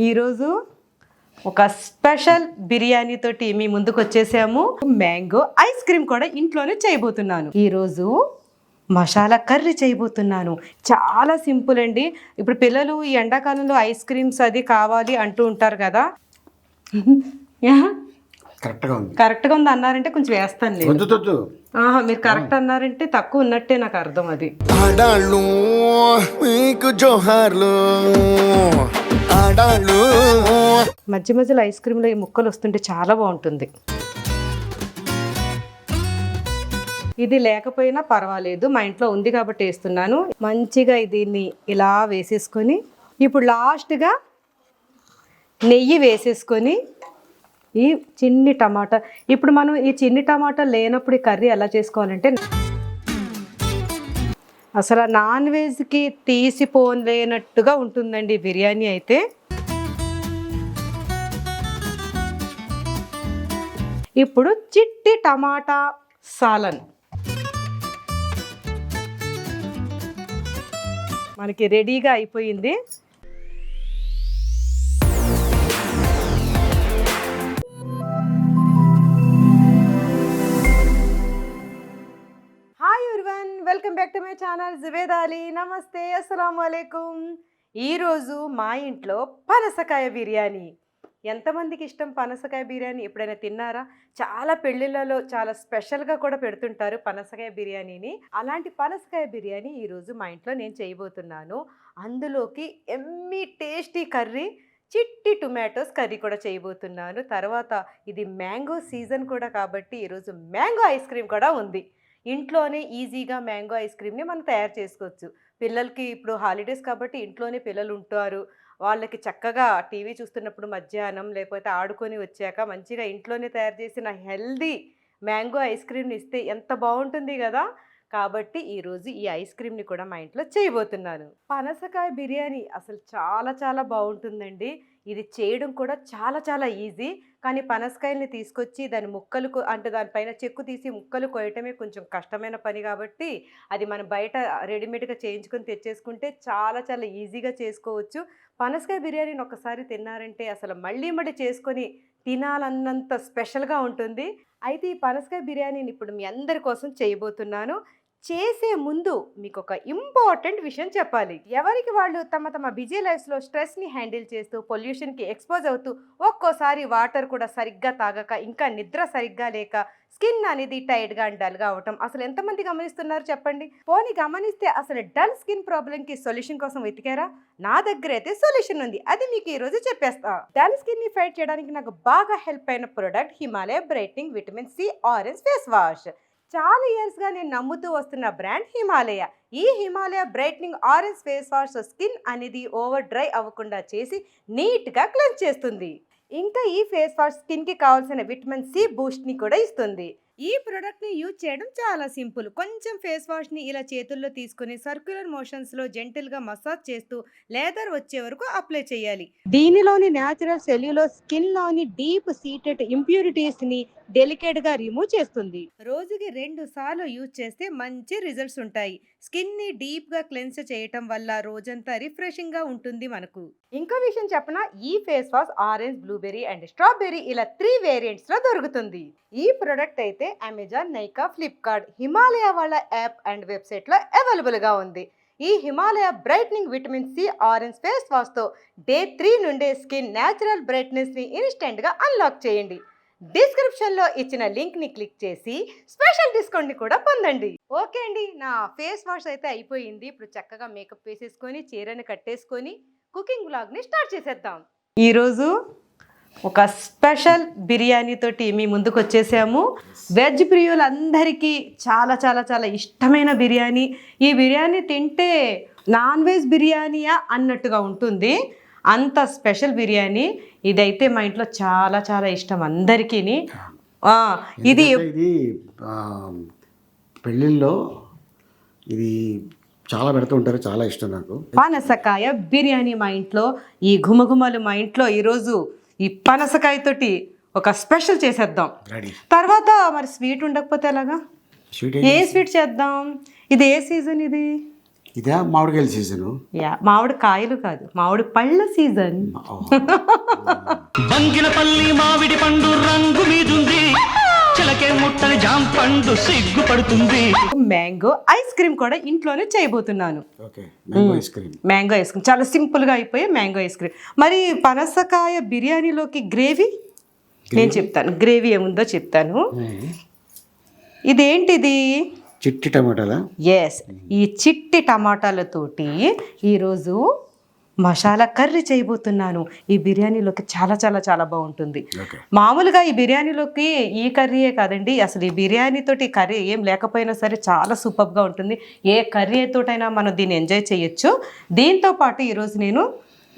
ఈరోజు ఒక స్పెషల్ బిర్యానీ తోటి మీ ముందుకు వచ్చేసాము. మ్యాంగో ఐస్ క్రీమ్ కూడా ఇంట్లోనే చేయబోతున్నాను. ఈరోజు మసాలా కర్రీ చేయబోతున్నాను. చాలా సింపుల్ అండి. ఇప్పుడు పిల్లలు ఈ ఎండాకాలంలో ఐస్ క్రీమ్స్ అది కావాలి అంటూ ఉంటారు కదా. కరెక్ట్గా ఉంది అన్నారంటే కొంచెం వేస్తాను లేదు. మీరు కరెక్ట్ అన్నారంటే తక్కువ ఉన్నట్టే నాకు అర్థం. అది మధ్య మధ్యలో ఐస్ క్రీమ్లో ఈ ముక్కలు వస్తుంటే చాలా బాగుంటుంది. ఇది లేకపోయినా పర్వాలేదు, మా ఇంట్లో ఉంది కాబట్టి వేస్తున్నాను. మంచిగా దీన్ని ఇలా వేసేసుకొని ఇప్పుడు లాస్ట్గా నెయ్యి వేసేసుకొని ఈ చిన్ని టమాటా. ఇప్పుడు మనం ఈ చిన్ని టమాటా లేనప్పుడు ఈ కర్రీ ఎలా చేసుకోవాలంటే అసలు నాన్ వెజ్కి తీసిపోలేనట్టుగా ఉంటుందండి బిర్యానీ అయితే. ఇప్పుడు చిట్టి టమాటా సాలన్ మనకి రెడీగా అయిపోయింది. Welcome back to my channel Juved Ali. నమస్తే, అస్సలాము అలైకుమ్. ఈరోజు మా ఇంట్లో పనసకాయ బిర్యానీ. ఎంతమందికి ఇష్టం పనసకాయ బిర్యానీ? ఎప్పుడైనా తిన్నారా? చాలా పెళ్ళిళ్ళలో చాలా స్పెషల్గా కూడా పెడుతుంటారు పనసకాయ బిర్యానీని. అలాంటి పనసకాయ బిర్యానీ ఈరోజు మా ఇంట్లో నేను చేయబోతున్నాను. అందులోకి ఎమ్మీ టేస్టీ కర్రీ, చిట్టి టొమాటోస్ కర్రీ కూడా చేయబోతున్నాను. తర్వాత ఇది మ్యాంగో సీజన్ కూడా కాబట్టి ఈరోజు మ్యాంగో ఐస్ క్రీమ్ కూడా ఉంది. ఇంట్లోనే ఈజీగా మ్యాంగో ఐస్ క్రీమ్ని మనం తయారు చేసుకోవచ్చు. పిల్లలకి ఇప్పుడు హాలిడేస్ కాబట్టి ఇంట్లోనే పిల్లలు ఉంటారు. వాళ్ళకి చక్కగా టీవీ చూస్తున్నప్పుడు మధ్యాహ్నం లేకపోతే ఆడుకొని వచ్చాక మంచిగా ఇంట్లోనే తయారు చేసిన హెల్దీ మ్యాంగో ఐస్ క్రీమ్ని ఇస్తే ఎంత బాగుంటుంది కదా. కాబట్టి ఈరోజు ఈ ఐస్ క్రీమ్ని కూడా మా ఇంట్లో చేయబోతున్నాను. పనసకాయ బిర్యానీ అసలు చాలా చాలా బాగుంటుందండి. ఇది చేయడం కూడా చాలా చాలా ఈజీ. కానీ పనసకాయల్ని తీసుకొచ్చి దాని ముక్కలు అంటే దానిపైన చెక్కు తీసి ముక్కలు కోయటమే కొంచెం కష్టమైన పని కాబట్టి అది మనం బయట రెడీమేడ్గా చేయించుకొని తెచ్చేసుకుంటే చాలా చాలా ఈజీగా చేసుకోవచ్చు. పనసకాయ బిర్యానీని ఒకసారి తిన్నారంటే అసలు మళ్ళీ మళ్ళీ చేసుకొని తినాలన్నంత స్పెషల్గా ఉంటుంది. అయితే ఈ పనసకాయ బిర్యానీని ఇప్పుడు మీ అందరి కోసం చేయబోతున్నాను. చేసే ముందు మీకు ఒక ఇంపార్టెంట్ విషయం చెప్పాలి. ఎవరికి వాళ్ళు తమ తమ బిజీ లైఫ్స్లో స్ట్రెస్ని హ్యాండిల్ చేస్తూ పొల్యూషన్కి ఎక్స్పోజ్ అవుతూ ఒక్కోసారి వాటర్ కూడా సరిగ్గా తాగక ఇంకా నిద్ర సరిగ్గా లేక స్కిన్ అనేది టైట్గా అండ్ డల్గా అవటం అసలు ఎంతమంది గమనిస్తున్నారు చెప్పండి? పోనీ గమనిస్తే అసలు డల్ స్కిన్ ప్రాబ్లంకి సొల్యూషన్ కోసం వెతికారా? నా దగ్గర అయితే సొల్యూషన్ ఉంది, అది మీకు ఈరోజు చెప్పేస్తా. డల్ స్కిన్ని ఫైట్ చేయడానికి నాకు బాగా హెల్ప్ అయిన product Himalaya brightening vitamin C orange face wash. చాలా ఇయర్స్గా నేను నమ్ముతూ వస్తున్న బ్రాండ్ హిమాలయ. ఈ Himalaya brightening orange face wash skin అనేది ఓవర్ డ్రై అవ్వకుండా చేసి నీట్గా క్లెన్స్ చేస్తుంది. ఇంకా ఈ ఫేస్ వాష్ స్కిన్కి కావాల్సిన విటమిన్ సి బూస్ట్ని కూడా ఇస్తుంది. ఈ ప్రోడక్ట్ని యూజ్ చేయడం చాలా సింపుల్. కొంచెం ఫేస్ వాష్ని ఇలా చేతుల్లో తీసుకుని సర్క్యులర్ మోషన్స్లో జెంటిల్గా మసాజ్ చేస్తూ లేదర్ వచ్చే వరకు అప్లై చేయాలి. దీనిలోని న్యాచురల్ సెల్యులోజ్ స్కిన్లోని డీప్ సీటెడ్ ఇంప్యూరిటీస్ని డెలికేట్గా రిమూవ్ చేస్తుంది. రోజుకి 2 సార్లు యూజ్ చేస్తే మంచి రిజల్ట్స్ ఉంటాయి. స్కిన్ని డీప్గా క్లెన్స్ చేయటం వల్ల రోజంతా రిఫ్రెషింగ్గా ఉంటుంది మనకు. ఇంకో విషయం చెప్పనా, ఈ face wash orange, blueberry and strawberry ఇలా 3 వేరియంట్స్లో దొరుకుతుంది. ఈ ప్రోడక్ట్ అయితే అమెజాన్, నైకా, ఫ్లిప్కార్ట్, హిమాలయ వాళ్ళ యాప్ అండ్ వెబ్సైట్లో అవైలబుల్గా ఉంది. ఈ Himalaya brightening vitamin C orange face వాష్తో డే 3 నుండే స్కిన్ న్యాచురల్ బ్రైట్నెస్ని ఇన్స్టెంట్గా అన్లాక్ చేయండి. డిస్క్రిప్షన్లో ఇచ్చిన లింక్ని క్లిక్ చేసి స్పెషల్ డిస్కౌంట్ని కూడా పొందండి. ఓకే అండి, నా ఫేస్ వాష్ అయితే అయిపోయింది. ఇప్పుడు చక్కగా మేకప్ వేసేసుకొని చీరని కట్టేసుకొని కుకింగ్ వ్లాగ్ని స్టార్ట్ చేసేద్దాం. ఈరోజు ఒక స్పెషల్ బిర్యానీ తోటి మీ ముందుకు వచ్చేసాము. వెజ్ ప్రియులందరికీ చాలా చాలా చాలా ఇష్టమైన బిర్యానీ. ఈ బిర్యానీ తింటే నాన్ వెజ్ బిర్యానీయా అన్నట్టుగా ఉంటుంది, అంత స్పెషల్ బిర్యానీ. ఇదైతే మా ఇంట్లో చాలా చాలా ఇష్టం అందరికీ. ఇది పెళ్ళిళ్ళలో ఇది చాలా పెడుతూ ఉంటారు, చాలా ఇష్టం నాకు. పనసకాయ బిర్యానీ మా ఇంట్లో, ఈ ఘుమఘుమలు మా ఇంట్లో. ఈరోజు ఈ పనసకాయ తోటి ఒక స్పెషల్ చేసేద్దాం. తర్వాత మరి స్వీట్ ఉండకపోతే ఎలాగా? ఏ స్వీట్ చేద్దాం? ఇది ఏ సీజన్? ఇదే మామిడికాయల సీజను. యా, మామిడి కాయలు కాదు, మామిడి పళ్ళ సీజన్. బంగినపల్లి మామిడి పండు రంగు మీదుంది, చిలకే ముట్టని జాం పండు సిగ్గుపడుతుంది. మ్యాంగో ఐస్ క్రీమ్ కూడా ఇంట్లోనే చేయబోతున్నాను. Okay, mango ice cream. Mango ice cream చాలా సింపుల్గా అయిపోయే మ్యాంగో ఐస్ క్రీమ్. మరి పనసకాయ బిర్యానీలోకి గ్రేవీ నేను చెప్తాను. గ్రేవీ ఏముందో చెప్తాను. ఇదేంటిది? చిట్టి టమాటాలా? ఎస్, ఈ చిట్టి టమాటాలతోటి ఈరోజు మసాలా కర్రీ చేయబోతున్నాను. ఈ బిర్యానీలోకి చాలా చాలా చాలా బాగుంటుంది. ఓకే. మామూలుగా ఈ బిర్యానీలోకి ఈ కర్రీయే కాదండి, అసలు ఈ బిర్యానీతోటి కర్రీ ఏం లేకపోయినా సరే చాలా సూపర్గా ఉంటుంది. ఏ కర్రీ తోటైనా మనం దీన్ని ఎంజాయ్ చేయొచ్చు. దీంతో పాటు ఈరోజు నేను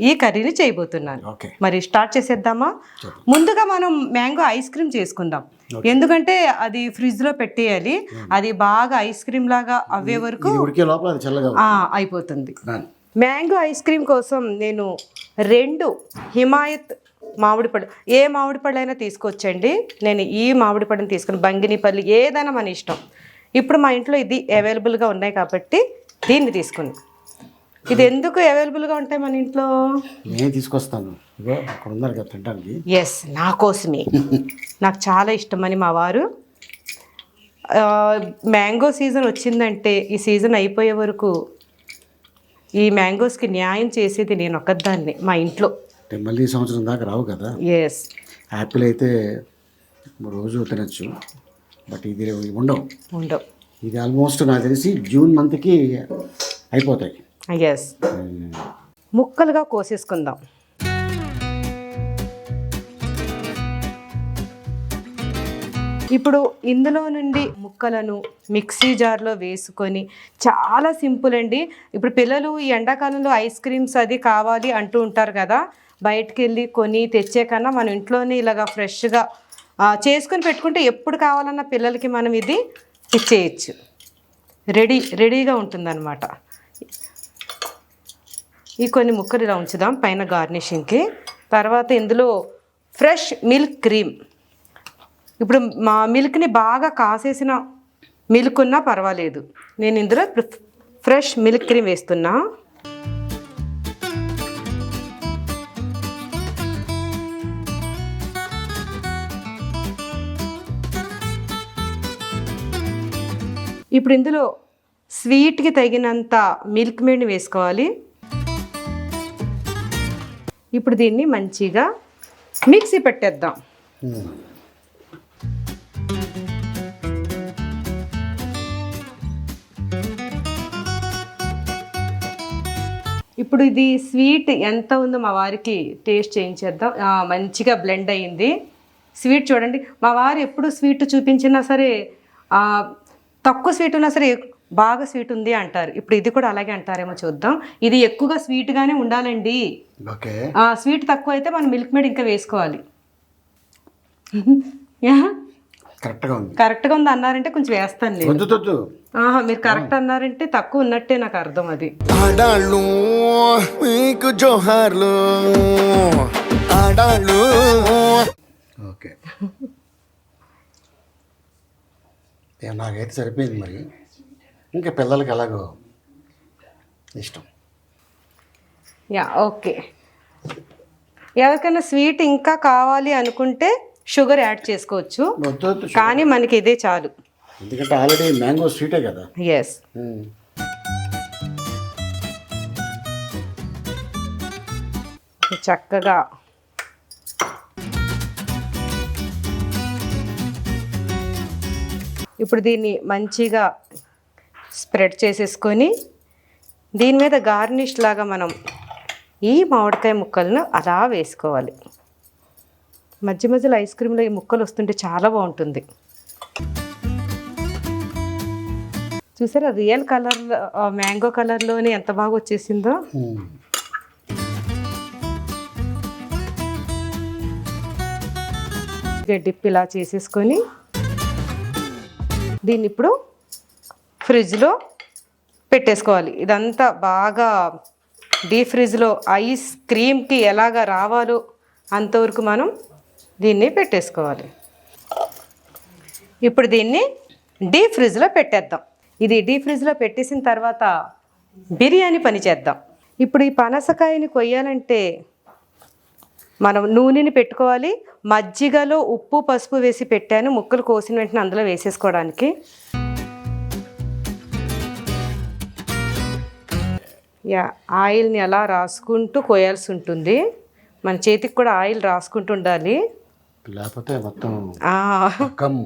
ఈ కర్రీని చేయబోతున్నాను. ఓకే. మరి స్టార్ట్ చేసేద్దామా? ముందుగా మనం మ్యాంగో ఐస్ క్రీమ్ చేసుకుందాం. ఎందుకంటే అది ఫ్రిడ్జ్లో పెట్టేయాలి. అది బాగా ఐస్ క్రీమ్ లాగా అవ్వే వరకు ఉడికే లోపల అది చల్లగా అయిపోతుంది. మ్యాంగో ఐస్ క్రీమ్ కోసం నేను 2 హిమాయత్ మామిడి పళ్ళు, ఏ మామిడి పళ్ళు అయినా తీసుకొచ్చండి. నేను ఈ మామిడి పళ్ళని తీసుకుని, బంగినిపల్లి ఏదైనా మన ఇష్టం. ఇప్పుడు మా ఇంట్లో ఇది అవైలబుల్గా ఉన్నాయి కాబట్టి దీన్ని తీసుకుని. ఇది ఎందుకు అవైలబుల్గా ఉంటాయి మన ఇంట్లో? నేను తీసుకొస్తాను, ఇగో అక్కడ ఉన్నారు కదా తినడానికి. ఎస్, నా కోసమే. నాకు చాలా ఇష్టమని మా వారు. మ్యాంగో సీజన్ వచ్చిందంటే ఈ సీజన్ అయిపోయే వరకు ఈ మ్యాంగోస్కి న్యాయం చేసేది నేను ఒక్కదాన్ని మా ఇంట్లో. మళ్ళీ ఈ సంవత్సరం దాకా రావు కదా. ఎస్, యాపిల్ అయితే రోజు తినచ్చు, బట్ ఇది ఉండవు. ఇది ఆల్మోస్ట్ నాకు తెలిసి జూన్ మంత్కి అయిపోతాయి. ఎస్, ముక్కలుగా కోసేసుకుందాం. ఇప్పుడు ఇందులో నుండి ముక్కలను మిక్సీ జార్లో వేసుకొని, చాలా సింపుల్ అండి. ఇప్పుడు పిల్లలు ఈ ఎండాకాలంలో ఐస్ క్రీమ్స్ అది కావాలి అంటూ ఉంటారు కదా, బయటికి వెళ్ళి కొని తెచ్చే కన్నా మనం ఇంట్లోనే ఇలాగా ఫ్రెష్గా చేసుకొని పెట్టుకుంటే ఎప్పుడు కావాలన్నా పిల్లలకి మనం ఇది ఇచ్చేయచ్చు. రెడీగా ఉంటుందన్నమాట. ఈ కొన్ని ముక్కలు ఇలా ఉంచుదాం పైన గార్నిషింగ్కి. తర్వాత ఇందులో ఫ్రెష్ మిల్క్ క్రీమ్. ఇప్పుడు మా మిల్క్ని బాగా కాసేసిన మిల్క్ ఉన్నా పర్వాలేదు. నేను ఇందులో ఫ్రెష్ మిల్క్ క్రీమ్ వేస్తున్నా. ఇప్పుడు ఇందులో స్వీట్కి తగినంత మిల్క్ మేడ్ని వేసుకోవాలి. ఇప్పుడు దీన్ని మంచిగా మిక్సీ పెట్టేద్దాం. ఇప్పుడు ఇది స్వీట్ ఎంత ఉందో మా వారికి టేస్ట్ చేయించేద్దాం. మంచిగా బ్లెండ్ అయ్యింది. స్వీట్ చూడండి, మా వారు ఎప్పుడు స్వీట్ చూపించినా సరే తక్కువ స్వీట్ ఉన్నా సరే బాగా స్వీట్ ఉంది అంటారు. ఇప్పుడు ఇది కూడా అలాగే అంటారేమో చూద్దాం. ఇది ఎక్కువగా స్వీట్గానే ఉండాలండి. ఓకే. స్వీట్ తక్కువ అయితే మనం మిల్క్ మేడ్ ఇంకా వేసుకోవాలి. కరెక్ట్గా ఉంది అన్నారంటే కొంచెం వేస్తాను నేను. మీరు కరెక్ట్ అన్నారంటే తక్కువ ఉన్నట్టే నాకు అర్థం. అది ఆడాళ్ళు మీకు జోహార్లు ఆడాళ్ళు. ఓకే, నాకైతే సరిపోయింది. మరి ఇంకా పిల్లలకి ఎలాగో ఇష్టం. ఓకే, ఎవరికైనా స్వీట్ ఇంకా కావాలి అనుకుంటే షుగర్ యాడ్ చేసుకోవచ్చు, కానీ మనకి ఇదే చాలు. ఎందుకంటే ఆల్రెడీ మ్యాంగో స్వీటే కదా. ఎస్. చక్కగా ఇప్పుడు దీన్ని మంచిగా స్ప్రెడ్ చేసేసుకొని దీని మీద గార్నిష్ లాగా మనం ఈ మామిడికాయ ముక్కలను అలా వేసుకోవాలి. మధ్య మధ్యలో ఐస్ క్రీమ్లో ఈ ముక్కలు వస్తుంటే చాలా బాగుంటుంది. చూసారా రియల్ కలర్, మ్యాంగో కలర్లోనే ఎంత బాగా వచ్చేసిందో. డిప్ ఇలా చేసేసుకొని దీన్ని ఇప్పుడు ఫ్రిడ్జ్లో పెట్టేసుకోవాలి. ఇదంతా బాగా డీప్ ఫ్రిడ్జ్లో ఐస్ క్రీమ్కి ఎలాగా రావాలో అంతవరకు మనం దీన్ని పెట్టేసుకోవాలి. ఇప్పుడు దీన్ని డీప్ ఫ్రిడ్జ్లో పెట్టేద్దాం. ఇది డీప్ ఫ్రిడ్జ్లో పెట్టేసిన తర్వాత బిర్యానీ పని చేద్దాం. ఇప్పుడు ఈ పనసకాయని కొయ్యాలంటే మనం నూనెని పెట్టుకోవాలి. మజ్జిగలో ఉప్పు పసుపు వేసి పెట్టాను, ముక్కలు కోసిన వెంటనే అందులో వేసేసుకోవడానికి. ఆయిల్ని అలా రాసుకుంటూ కోయాల్సి ఉంటుంది. మన చేతికి కూడా ఆయిల్ రాసుకుంటూ ఉండాలి, లేకపోతే మొత్తం ఆ, కమ్.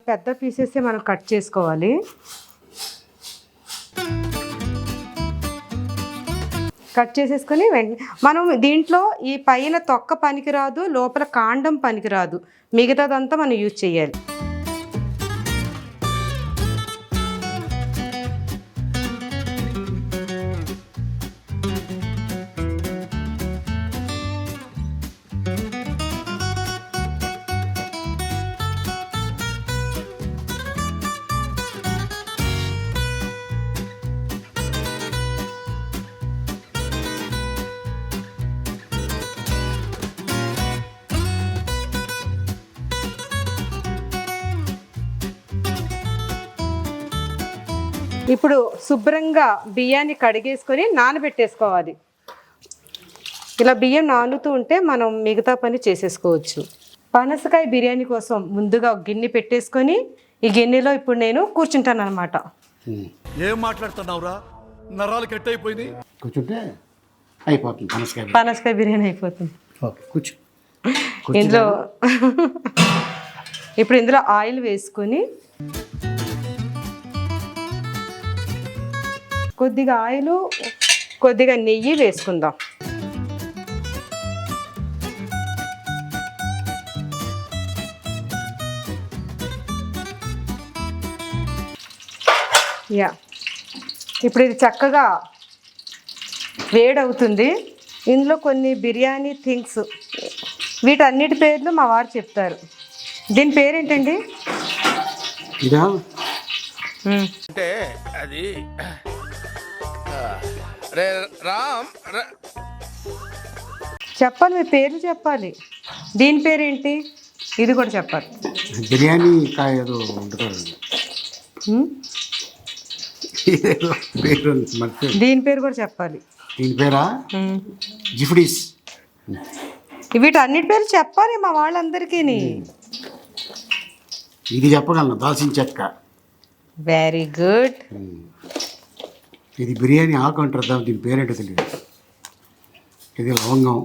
పెద్ద పీసెస్ మనం కట్ చేసుకోవాలి. కట్ చేసేసుకొని మనం దీంట్లో ఈ పైన తొక్క పనికిరాదు, లోపల కాండం పనికిరాదు, మిగతాదంతా మనం యూజ్ చేయాలి. ఇప్పుడు శుభ్రంగా బియ్యాన్ని కడిగేసుకొని నానబెట్టేసుకోవాలి. ఇలా బియ్యం నానుతూ ఉంటే మనం మిగతా పని చేసేసుకోవచ్చు. పనసకాయ బిర్యానీ కోసం ముందుగా ఒక గిన్నె పెట్టేసుకొని ఈ గిన్నెలో ఇప్పుడు నేను కూర్చుంటాను అనమాట. ఏం మాట్లాడుతున్నావురా, నరాలు కట్ అయిపోయింది. కూర్చుంటే అయిపోతుంది పనసకాయ. పనసకాయ బిర్యానీ అయిపోతుంది. ఓకే, కూర్చో. ఇందులో ఇప్పుడు ఇందులో ఆయిల్ వేసుకొని కొద్దిగా ఆయిల్ కొద్దిగా నెయ్యి వేసుకుందాం. ఇప్పుడు ఇది చక్కగా వేడవుతుంది. ఇందులో కొన్ని బిర్యానీ థింగ్స్, వీటన్నిటి పేర్లు మా వారు చెప్తారు. దీని పేరేంటండి? ఇదా అంటే అది రే రామ్ చెప్పాలి, మీ పేర్లు చెప్పాలి. దీని పేరేంటి? ఇది కూడా చెప్పాలి. బిర్యానీ కాయ ఏదో ఉంటుంది, ఏదో పేరు మర్చిపోయి. దీని పేరు కూడా చెప్పాలి. దీని పేరా? జిఫ్డీస్. వీటన్నిటి పేర్లు చెప్పాలి మా వాళ్ళందరికీ. ఇది చెప్పగలను, దాల్చిన చెక్క. Very good. ఇది బిర్యానీ ఆకు అంటారు, దీని పేరేంటో తెలియదు. ఇది లవంగం,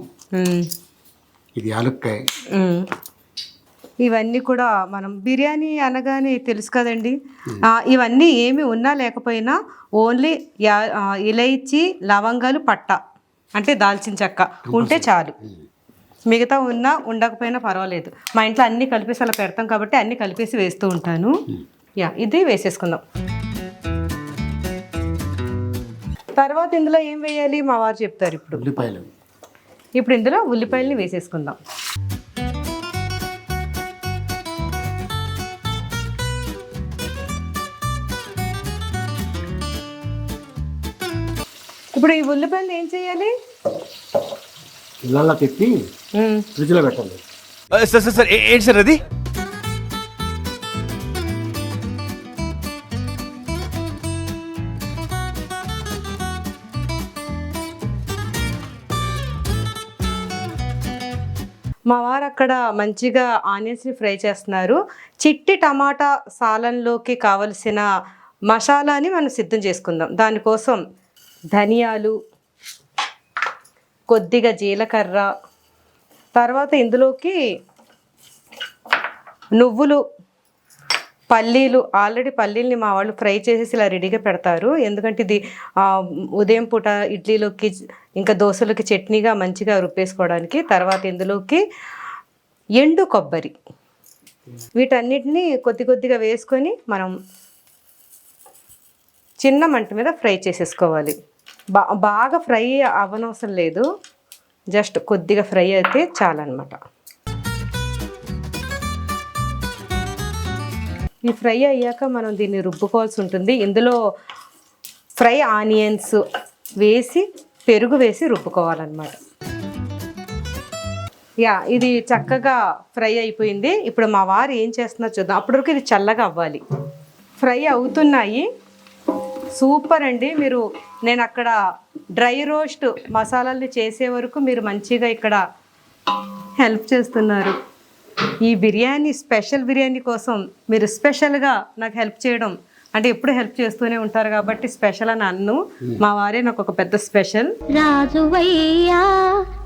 ఇది యాలక్కాయ. ఇవన్నీ కూడా మనం బిర్యానీ అనగానే తెలుసు కదండి. ఇవన్నీ ఏమి ఉన్నా లేకపోయినా ఓన్లీ ఇలైచి, లవంగాలు, పట్ట అంటే దాల్చిన చెక్క ఉంటే చాలు. మిగతా ఉన్నా ఉండకపోయినా పర్వాలేదు. మా ఇంట్లో అన్నీ కలిపేసి అలా పెడతాం కాబట్టి అన్నీ కలిపేసి వేస్తూ ఉంటాను. ఇది వేసేసుకుందాం. తర్వాత ఇందులో ఏం వేయాలి మా వారు చెప్తారు. ఇప్పుడు ఇందులో ఉల్లిపాయలని వేసేసుకుందాం. ఇప్పుడు ఈ ఉల్లిపాయలు ఏం చేయాలి? ఇళ్ళల్లో తెప్పి ఫ్రిడ్జ్లో పెట్టాలి. సార్ సార్ సార్ ఏంటి సార్ అది? మా వారు అక్కడ మంచిగా ఆనియన్స్ని ఫ్రై చేస్తున్నారు. చిట్టి టమాటా సాలంలోకి కావలసిన మసాలాని మనం సిద్ధం చేసుకుందాం. దానికోసం ధనియాలు, కొద్దిగా జీలకర్ర, తర్వాత ఇందులోకి నువ్వులు, పల్లీలు. ఆల్రెడీ పల్లీల్ని మా వాళ్ళు ఫ్రై చేసేసి ఇలా రెడీగా పెడతారు. ఎందుకంటే ఇది ఉదయం పూట ఇడ్లీలోకి ఇంకా దోశలకి చట్నీగా మంచిగా రుబ్బేసుకోవడానికి. తర్వాత ఇందులోకి ఎండు కొబ్బరి, వీటన్నిటిని కొద్ది కొద్దిగా వేసుకొని మనం చిన్న మంట మీద ఫ్రై చేసేసుకోవాలి. బాగా ఫ్రై అవ్వనవసరం లేదు, జస్ట్ కొద్దిగా ఫ్రై అయితే చాలన్నమాట. ఈ ఫ్రై అయ్యాక మనం దీన్ని రుబ్బుకోవాల్సి ఉంటుంది. ఇందులో ఫ్రై ఆనియన్స్ వేసి పెరుగు వేసి రుబ్బుకోవాలన్నమాట. యా, ఇది చక్కగా ఫ్రై అయిపోయింది. ఇప్పుడు మా వారు ఏం చేస్తున్నారు చూద్దాం. అప్పటివరకు ఇది చల్లగా అవ్వాలి. ఫ్రై అవుతున్నాయి. సూపర్ అండి. నేను అక్కడ డ్రై రోస్ట్ మసాలాలు చేసే వరకు మీరు మంచిగా ఇక్కడ హెల్ప్ చేస్తున్నారు. ఈ బిర్యానీ స్పెషల్ బిర్యానీ కోసం మీరు స్పెషల్గా నాకు హెల్ప్ చేయడం అంటే ఎప్పుడు హెల్ప్ చేస్తూనే ఉంటారు కాబట్టి స్పెషల్ అని అన్ను. మా వారే నాకు ఒక పెద్ద స్పెషల్. రాజువయ్యా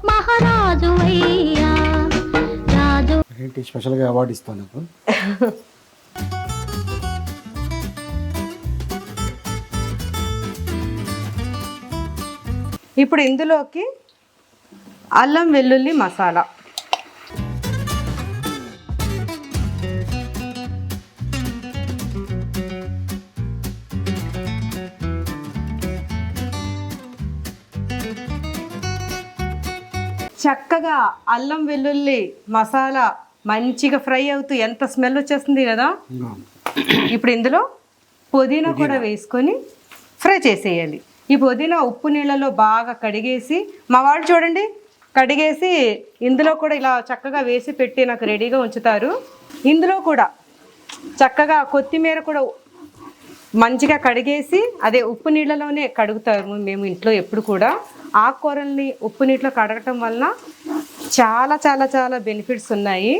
మహారాజువయ్యా రాజు. ఏంటి స్పెషల్గా అవార్డు ఇస్తాను నాకు. ఇప్పుడు ఇందులోకి అల్లం వెల్లుల్లి మసాలా, చక్కగా అల్లం వెల్లుల్లి మసాలా మంచిగా ఫ్రై అవుతూ ఎంత స్మెల్ వచ్చేస్తుంది కదా. ఇప్పుడు ఇందులో పుదీనా కూడా వేసుకొని ఫ్రై చేసేయాలి. ఈ పుదీనా ఉప్పు నీళ్ళలో బాగా కడిగేసి, మా వాళ్ళు చూడండి కడిగేసి ఇందులో కూడా ఇలా చక్కగా వేసి పెట్టి నాకు రెడీగా ఉంచుతారు. ఇందులో కూడా చక్కగా కొత్తిమీర కూడా మంచిగా కడిగేసి అదే ఉప్పు నీళ్ళలోనే కడుగుతారు మేము ఇంట్లో ఎప్పుడు కూడా. ఆకుకూరల్ని ఉప్పు నీటిలో కడగటం వలన చాలా చాలా చాలా బెనిఫిట్స్ ఉన్నాయి.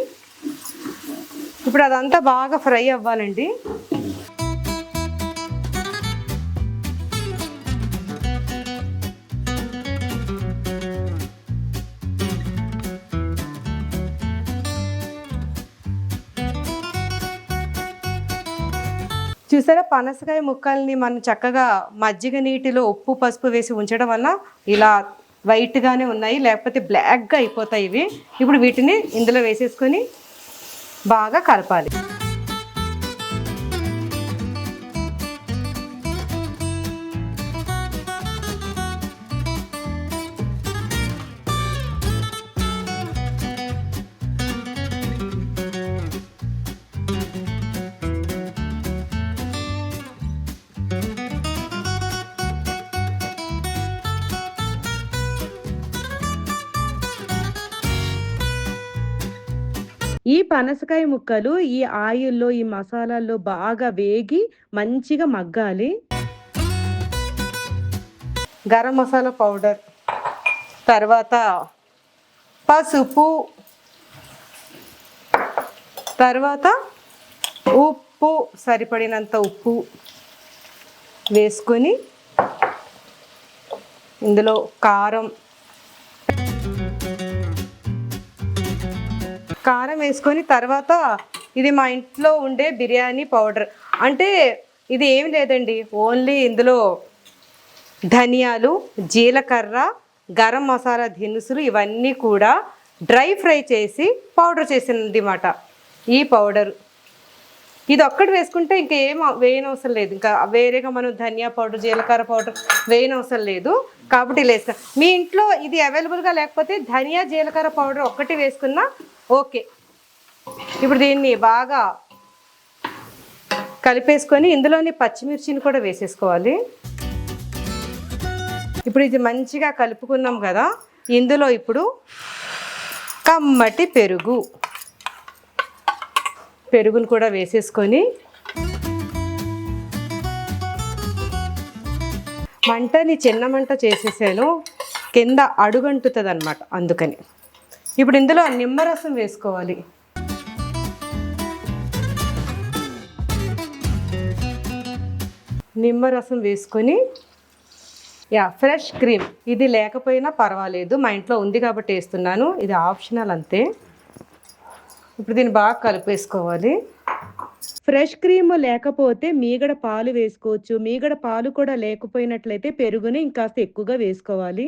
ఇప్పుడు అదంతా బాగా ఫ్రై అవ్వాలండి. చూసారా, పనసకాయ ముక్కల్ని మనం చక్కగా మజ్జిగ నీటిలో ఉప్పు పసుపు వేసి ఉంచడం వల్ల ఇలా వైట్గానే ఉన్నాయి, లేకపోతే బ్లాక్గా అయిపోతాయి ఇవి. ఇప్పుడు వీటిని ఇందులో వేసేసుకొని బాగా కలపాలి. ఈ పనసకాయ ముక్కలు ఈ ఆయిల్లో ఈ మసాలాల్లో బాగా వేగి మంచిగా మగ్గాలి. గరం మసాలా పౌడర్, తర్వాత పసుపు, తర్వాత ఉప్పు, సరిపడినంత ఉప్పు వేసుకొని ఇందులో కారం వేసుకొని తర్వాత ఇది మా ఇంట్లో ఉండే బిర్యానీ పౌడర్. అంటే ఇది ఏం లేదండి, ఓన్లీ ఇందులో ధనియాలు, జీలకర్ర, గరం మసాలా దినుసులు ఇవన్నీ కూడా డ్రై ఫ్రై చేసి పౌడర్ చేసింది అన్నమాట ఈ పౌడర్. ఇది ఒక్కటి వేసుకుంటే ఇంకా ఏం వేయనవసరం లేదు. ఇంకా వేరేగా మనం ధనియా పౌడర్, జీలకర్ర పౌడర్ వేయనవసరం లేదు. కాబట్టి వేస్తాం. మీ ఇంట్లో ఇది అవైలబుల్గా లేకపోతే ధనియా జీలకర్ర పౌడర్ ఒక్కటి వేసుకున్నా ఓకే. ఇప్పుడు దీన్ని బాగా కలిపేసుకొని ఇందులోని పచ్చిమిర్చిని కూడా వేసేసుకోవాలి. ఇప్పుడు ఇది మంచిగా కలుపుకున్నాం కదా, ఇందులో ఇప్పుడు కమ్మటి పెరుగును కూడా వేసేసుకొని మంటని చిన్న మంట చేసేసాను, కింద అడుగంటుతుంది అన్నమాట. అందుకని ఇప్పుడు ఇందులో నిమ్మరసం వేసుకోవాలి. నిమ్మరసం వేసుకొని ఫ్రెష్ క్రీమ్, ఇది లేకపోయినా పర్వాలేదు, మా ఇంట్లో ఉంది కాబట్టి వేస్తున్నాను, ఇది ఆప్షనల్ అంతే. ఇప్పుడు దీన్ని బాగా కలిపేసుకోవాలి. ఫ్రెష్ క్రీమ్ లేకపోతే మీగడ పాలు వేసుకోవచ్చు. మీగడ పాలు కూడా లేకపోయినట్లయితే పెరుగుని ఇంకాస్త ఎక్కువగా వేసుకోవాలి.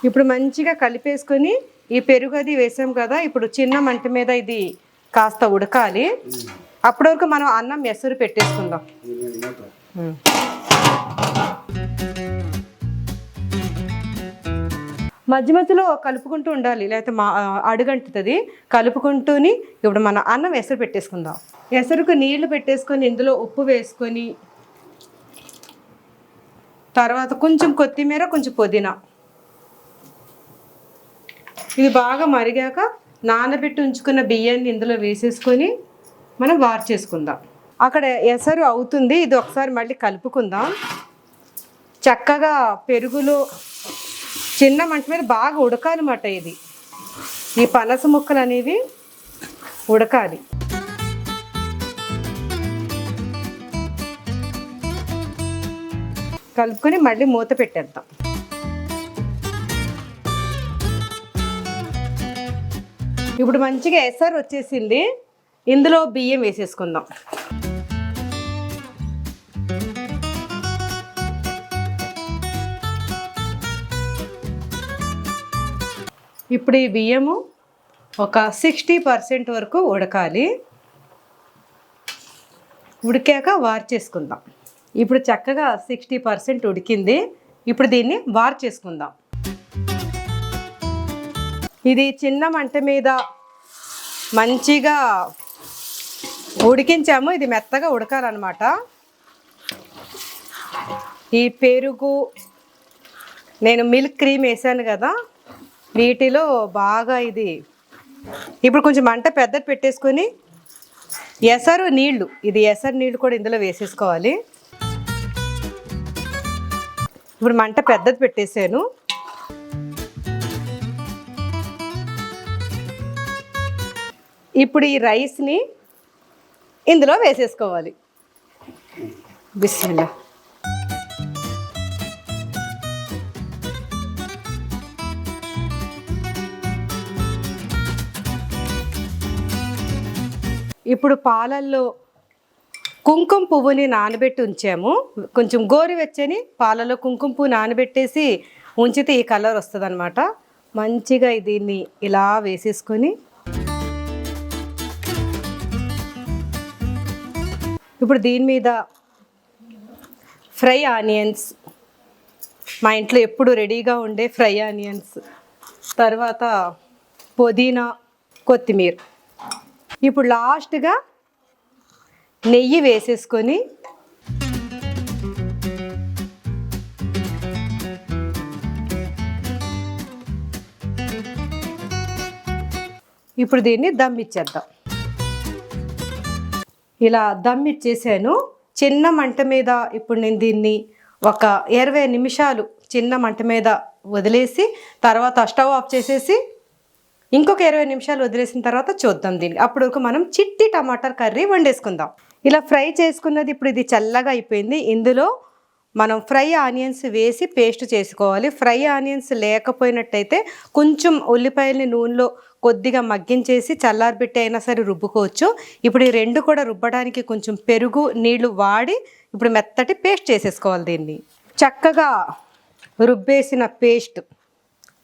ఇప్పుడు మంచిగా కలిపేసుకొని ఈ పెరుగు అది వేసాం కదా, ఇప్పుడు చిన్న మంట మీద ఇది కాస్త ఉడకాలి. అప్పటి వరకు మనం అన్నం ఎసరు పెట్టేసుకుందాం. మధ్య మధ్యలో కలుపుకుంటూ ఉండాలి, లేకపోతే అడుగంటుతుంది. కలుపుకుంటూని ఇప్పుడు మనం అన్నం ఎసరు పెట్టేసుకుందాం. ఎసరుకు నీళ్లు పెట్టేసుకొని ఇందులో ఉప్పు వేసుకొని తర్వాత కొంచెం కొత్తిమీర, కొంచెం పుదీనా ఇది బాగా మరిగాక నానబెట్టి ఉంచుకున్న బియ్యాన్ని ఇందులో వేసేసుకొని మనం వార్చేసుకుందాం. అక్కడ ఎసరు అవుతుంది, ఇది ఒకసారి మళ్ళీ కలుపుకుందాం. చక్కగా పెరుగులో చిన్న మంట మీద బాగా ఉడకాలన్నమాట. ఇది ఈ పనస ముక్కలు అనేవి ఉడకాలి. కలుపుకొని మళ్ళీ మూత పెట్టేద్దాం. ఇప్పుడు మంచిగా ఎసరు వచ్చేసింది, ఇందులో బియ్యం వేసేసుకుందాం. ఇప్పుడు ఈ బియ్యము ఒక 60% వరకు ఉడకాలి. ఉడికాక వార్చేసుకుందాం. ఇప్పుడు చక్కగా 60% ఉడికింది. ఇప్పుడు దీన్ని వార్చేసుకుందాం. ఇది చిన్న మంట మీద మంచిగా ఉడికించాము. ఇది మెత్తగా ఉడకాలన్నమాట. ఈ పెరుగు, నేను మిల్క్ క్రీమ్ వేసాను కదా, వీటిలో బాగా ఇది ఇప్పుడు కొంచెం మంట పెద్దది పెట్టేసుకొని ఎసరు నీళ్లు, ఇది ఎసరు నీళ్లు కూడా ఇందులో వేసేసుకోవాలి. ఇప్పుడు మంట పెద్దది పెట్టేసాను. ఇప్పుడు ఈ రైస్ని ఇందులో వేసేసుకోవాలి. బిస్మిల్లా. ఇప్పుడు పాలల్లో కుంకుమ పువ్వుని నానబెట్టి ఉంచాము. కొంచెం గోరువెచ్చని పాలలో కుంకుమ పువ్వు నానబెట్టేసి ఉంచితే ఈ కలర్ వస్తుంది అనమాట. మంచిగా దీన్ని ఇలా వేసేసుకొని ఇప్పుడు దీని మీద ఫ్రై ఆనియన్స్, మా ఇంట్లో ఎప్పుడు రెడీగా ఉండే ఫ్రై ఆనియన్స్, తర్వాత పుదీనా, కొత్తిమీర, ఇప్పుడు లాస్ట్గా నెయ్యి వేసేసుకొని ఇప్పుడు దీన్ని దమ్ ఇచ్చేద్దాం. ఇలా దమ్ ఇచ్చేసాను చిన్న మంట మీద. ఇప్పుడు నేను దీన్ని ఒక 20 నిమిషాలు చిన్న మంట మీద వదిలేసి తర్వాత స్టవ్ ఆఫ్ చేసేసి ఇంకొక 20 నిమిషాలు వదిలేసిన తర్వాత చూద్దాం దీన్ని. అప్పుడు వరకు మనం చిట్టి టమాటా కర్రీ వండేసుకుందాం. ఇలా ఫ్రై చేసుకున్నది ఇప్పుడు ఇది చల్లగా అయిపోయింది. ఇందులో మనం ఫ్రై ఆనియన్స్ వేసి పేస్ట్ చేసుకోవాలి. ఫ్రై ఆనియన్స్ లేకపోయినట్టయితే కొంచెం ఉల్లిపాయలని నూనెలో కొద్దిగా మగ్గించేసి చల్లారబెట్టి అయినా సరే రుబ్బుకోవచ్చు. ఇప్పుడు ఈ రెండు కూడా రుబ్బడానికి కొంచెం పెరుగు, నీళ్లు వాడి ఇప్పుడు మెత్తటి పేస్ట్ చేసేసుకోవాలి. దీన్ని చక్కగా రుబ్బేసిన పేస్ట్,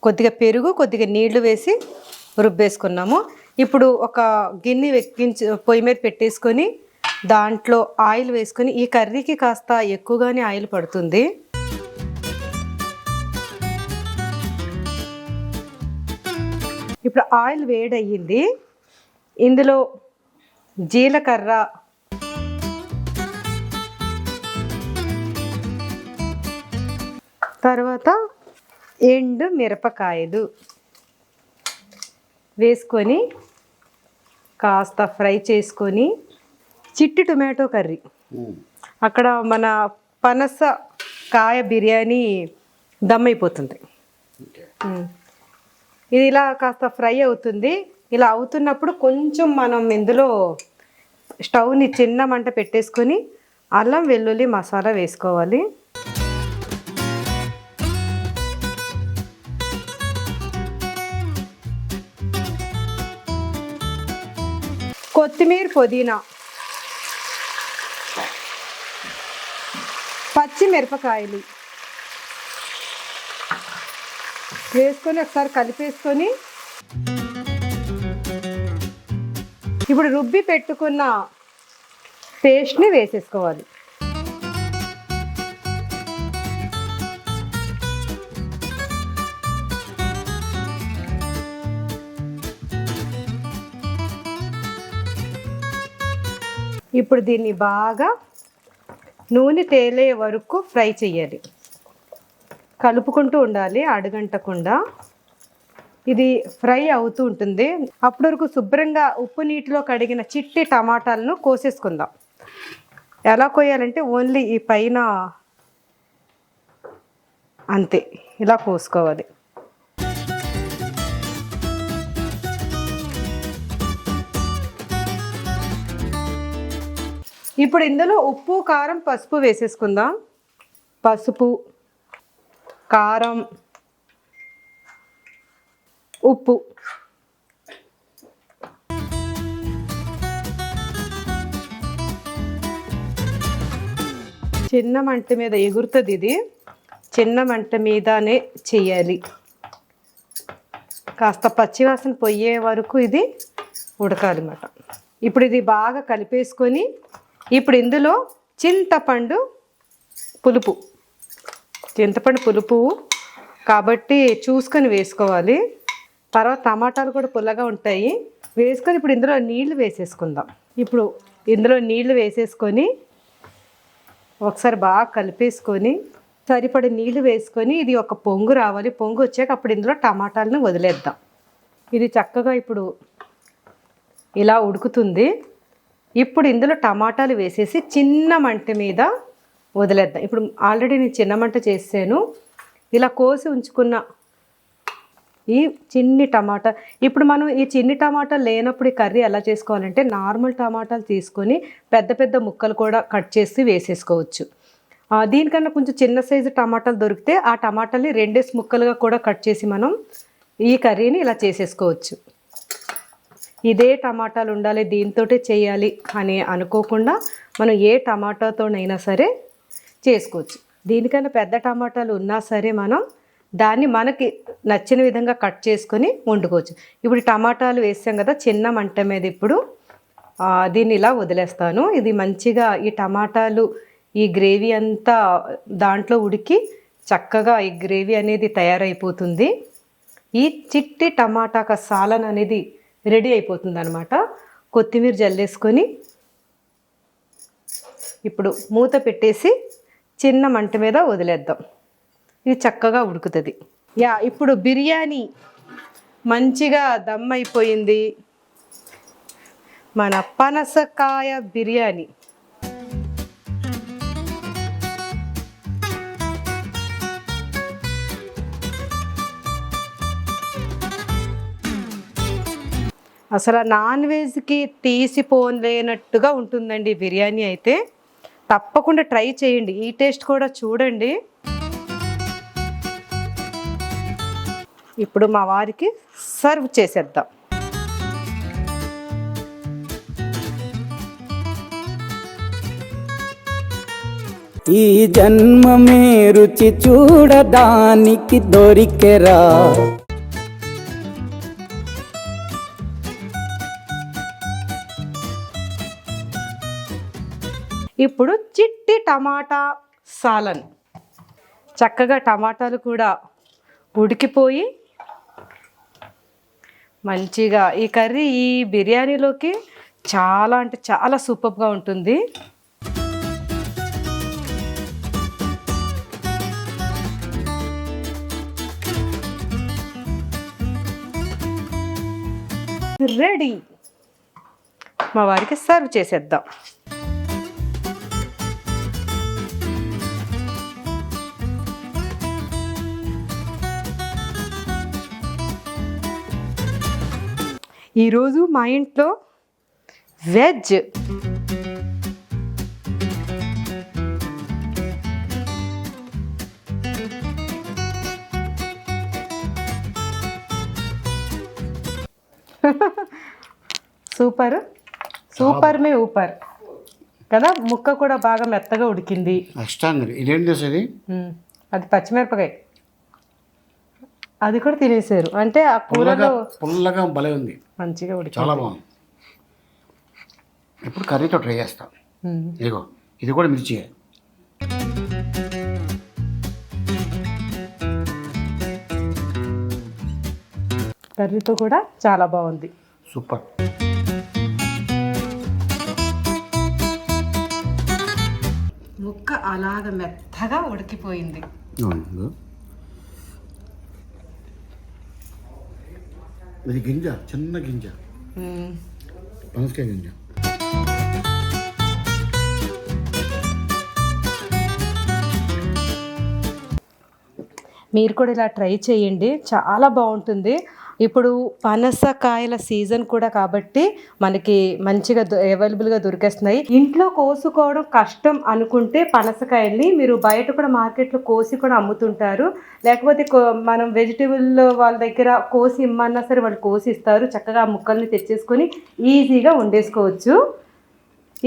కొద్దిగా పెరుగు, కొద్దిగా నీళ్లు వేసి రుబ్బేసుకున్నాము. ఇప్పుడు ఒక గిన్నె పొయ్యి మీద పెట్టేసుకొని దాంట్లో ఆయిల్ వేసుకొని, ఈ కర్రీకి కాస్త ఎక్కువగానే ఆయిల్ పడుతుంది. ఇప్పుడు ఆయిల్ వేడయ్యింది. ఇందులో జీలకర్ర, తర్వాత ఎండు మిరపకాయలు వేసుకొని కాస్త ఫ్రై చేసుకొని చిట్టి టొమాటో కర్రీ, అక్కడ మన పనస కాయ బిర్యానీ దమ్ అయిపోతుంది. ఇది ఇలా కాస్త ఫ్రై అవుతుంది. ఇలా అవుతున్నప్పుడు కొంచెం మనం ఇందులో స్టవ్ని చిన్న మంట పెట్టేసుకొని అల్లం వెల్లుల్లి మసాలా వేసుకోవాలి. కొత్తిమీర, పుదీనా, పచ్చిమిరపకాయలు వేసుకొని ఒకసారి కలిపేసుకొని ఇప్పుడు రుబ్బి పెట్టుకున్న పేస్ట్ని వేసేసుకోవాలి. ఇప్పుడు దీన్ని బాగా నూనె తేలే వరకు ఫ్రై చేయాలి. కలుపుకుంటూ ఉండాలి అడుగంటకుండా. ఇది ఫ్రై అవుతూ ఉంటుంది. అప్పటి వరకు శుభ్రంగా ఉప్పు నీటిలో కడిగిన చిట్టి టమాటాలను కోసేసుకుందాం. ఎలా కోయాలంటే ఓన్లీ ఈ పైన అంతే, ఇలా కోసుకోవాలి. ఇప్పుడు ఇందులో ఉప్పు, కారం, పసుపు వేసేసుకుందాం. పసుపు, కారం, ఉప్పు. చిన్న మంట మీద ఎగురుతుంది ఇది. చిన్న మంట మీదనే చేయాలి. కాస్త పచ్చివాసన పోయే వరకు ఇది ఉడకాలన్నమాట. ఇప్పుడు ఇది బాగా కలిపేసుకొని ఇప్పుడు ఇందులో చింతపండు పులుపు కాబట్టి చూసుకొని వేసుకోవాలి. తర్వాత టమాటాలు కూడా పుల్లగా ఉంటాయి. వేసుకొని ఇప్పుడు ఇందులో నీళ్లు వేసేసుకుందాం. ఇప్పుడు ఇందులో నీళ్లు వేసేసుకొని ఒకసారి బాగా కలిపేసుకొని సరిపడే నీళ్లు వేసుకొని ఇది ఒక పొంగు రావాలి. పొంగు వచ్చాక అప్పుడు ఇందులో టమాటాలను వదిలేద్దాం. ఇది చక్కగా ఇప్పుడు ఇలా ఉడుకుతుంది. ఇప్పుడు ఇందులో టమాటాలు వేసేసి చిన్న మంట మీద వదిలేద్దాం. ఇప్పుడు ఆల్రెడీ నేను చిన్న మంట చేసాను. ఇలా కోసి ఉంచుకున్న ఈ చిన్ని టమాటా, ఇప్పుడు మనం ఈ చిన్ని టమాటా లేనప్పుడు ఈ కర్రీ ఎలా చేసుకోవాలంటే నార్మల్ టమాటాలు తీసుకొని పెద్ద పెద్ద ముక్కలు కూడా కట్ చేసి వేసేసుకోవచ్చు. దీనికన్నా కొంచెం చిన్న సైజు టమాటాలు దొరికితే ఆ టమాటాలని 2 ముక్కలుగా కూడా కట్ చేసి మనం ఈ కర్రీని ఇలా చేసేసుకోవచ్చు. ఇదే టమాటాలు ఉండాలి, దీంతోటే చేయాలి అని అనుకోకుండా మనం ఏ టమాటాతోనైనా సరే చేసుకోవచ్చు. దీనికన్నా పెద్ద టమాటాలు ఉన్నా సరే మనం దాన్ని మనకి నచ్చిన విధంగా కట్ చేసుకొని వండుకోవచ్చు. ఇప్పుడు టమాటాలు వేసాం కదా చిన్న మంట మీద, ఇప్పుడు దీన్ని ఇలా వదిలేస్తాను. ఇది మంచిగా ఈ టమాటాలు ఈ గ్రేవీ అంతా దాంట్లో ఉడికి చక్కగా ఈ గ్రేవీ అనేది తయారైపోతుంది. ఈ చిట్టి టమాటా సాలన్ అనేది రెడీ అయిపోతుంది అన్నమాట. కొత్తిమీర జల్లేసుకొని ఇప్పుడు మూత పెట్టేసి చిన్న మంట మీద వదిలేద్దాం. ఇది చక్కగా ఉడుకుతుంది. ఇప్పుడు బిర్యానీ మంచిగా దమ్ అయిపోయింది. మన పనసకాయ బిర్యానీ. అసలు నాన్ వెజ్కి తీసిపోలేనట్టుగా ఉంటుందండి బిర్యానీ అయితే. తప్పకుండా ట్రై చేయండి, ఈ టేస్ట్ కూడా చూడండి. ఇప్పుడు మా వారికి సర్వ్ చేసేద్దాం. ఈ జన్మమే రుచి చూడడానికి దొరికెరా. ఇప్పుడు చిట్టి టమాటా సాలన్. చక్కగా టమాటాలు కూడా ఉడికిపోయి మంచిగా ఈ కర్రీ ఈ బిర్యానీలోకి చాలా అంటే చాలా సూపర్గా ఉంటుంది. రెడీ. మా వారికి సర్వ్ చేసేద్దాం. ఈరోజు మా ఇంట్లో వెజ్. సూపర్ సూపర్ మే ఊపర్ కదా. ముక్క కూడా బాగా మెత్తగా ఉడికింది. ఇదేంటి అది? అది పచ్చిమిరపకాయ. అది కూడా తినేసారు అంటే ఆ కూరలో పుల్లగా భలే ఉంది, మంచిగా ఉడికి చాలా బాగుంది. ఇప్పుడు కర్రీతో ట్రై చేస్తాం. ఇదిగో ఇది కూడా మిర్చి. కర్రీతో కూడా చాలా బాగుంది, సూపర్. ముక్క అలాగ మెత్తగా ఉడికిపోయింది. ఇది గింజ, చిన్న గింజ, పనసకాయ గింజ. మీరు కూడా ఇలా ట్రై చేయండి, చాలా బాగుంటుంది. ఇప్పుడు పనసకాయల సీజన్ కూడా కాబట్టి మనకి మంచిగా అవైలబుల్గా దొరికేస్తున్నాయి. ఇంట్లో కోసుకోవడం కష్టం అనుకుంటే పనసకాయల్ని మీరు బయట కూడా మార్కెట్లో కోసి కూడా అమ్ముతుంటారు. లేకపోతే మనం వెజిటేబుల్ వాళ్ళ దగ్గర కోసి ఇమ్మన్నా సరే వాళ్ళు కోసి ఇస్తారు. చక్కగా ఆ ముక్కల్ని తెచ్చేసుకొని ఈజీగా వండేసుకోవచ్చు.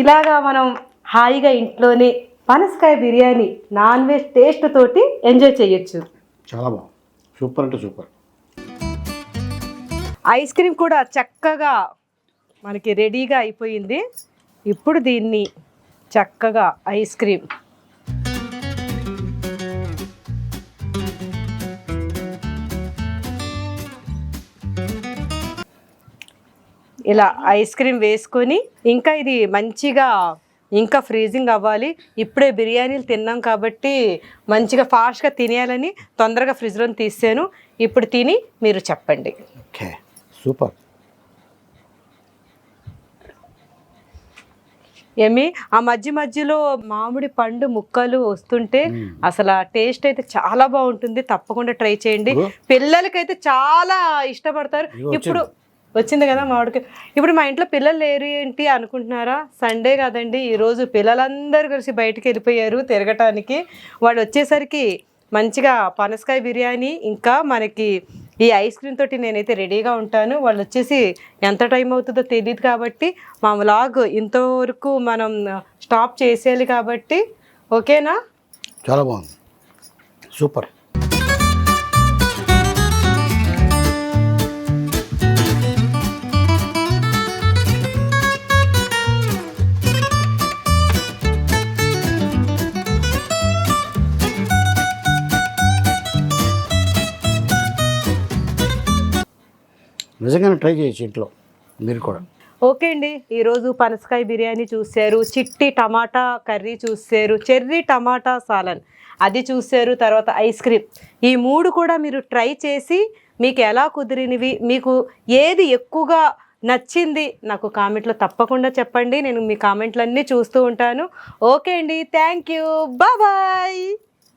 ఇలాగా మనం హాయిగా ఇంట్లోనే పనసకాయ బిర్యానీ నాన్ వెజ్ టేస్ట్ తోటి ఎంజాయ్ చేయొచ్చు. చాలా బాగుంది, సూపర్ అంటే సూపర్. ఐస్ క్రీమ్ కూడా చక్కగా మనకి రెడీగా అయిపోయింది. ఇప్పుడు దీన్ని చక్కగా ఐస్ క్రీమ్ ఇలా ఐస్ క్రీమ్ వేసుకొని ఇంకా ఇది మంచిగా ఇంకా ఫ్రీజింగ్ అవ్వాలి. ఇప్పుడే బిర్యానీలు తిన్నాం కాబట్టి మంచిగా ఫాస్ట్గా తినేయాలని తొందరగా ఫ్రిడ్జ్లో తీసాను. ఇప్పుడు తిని మీరు చెప్పండి. Okay, super. ఏమి ఆ మధ్యలో మామిడి పండు ముక్కలు వస్తుంటే అసలు ఆ టేస్ట్ అయితే చాలా బాగుంటుంది. తప్పకుండా ట్రై చేయండి. పిల్లలకైతే చాలా ఇష్టపడతారు. ఇప్పుడు వచ్చింది కదా మామిడికాయ. ఇప్పుడు మా ఇంట్లో పిల్లలు లేరు ఏంటి అనుకుంటున్నారా? సండే కదండి, ఈరోజు పిల్లలందరూ కలిసి బయటికి వెళ్ళిపోయారు తిరగటానికి. వాళ్ళు వచ్చేసరికి మంచిగా పనసకాయ బిర్యానీ ఇంకా మనకి ఈ ఐస్ క్రీమ్ తోటి నేనైతే రెడీగా ఉంటాను. వాళ్ళు వచ్చేసి ఎంత టైం అవుతుందో తెలియదు కాబట్టి మా వ్లాగ్ ఇంతవరకు మనం స్టాప్ చేసేయాలి కాబట్టి ఓకేనా? చాలా బాగుంది, సూపర్. నిజంగానే ట్రై చేయొచ్చు ఇంట్లో మీరు కూడా. ఓకే అండి, ఈరోజు పనసకాయ బిర్యానీ చూశారు, చిట్టి టమాటా కర్రీ చూశారు, చెర్రీ టమాటా సాలన్ అది చూశారు, తర్వాత ఐస్ క్రీమ్. ఈ 3 కూడా మీరు ట్రై చేసి మీకు ఎలా కుదిరినవి, మీకు ఏది ఎక్కువగా నచ్చింది నాకు కామెంట్లో తప్పకుండా చెప్పండి. నేను మీ కామెంట్లన్నీ చూస్తూ ఉంటాను. ఓకే అండి, థ్యాంక్ యూ, బాయ్.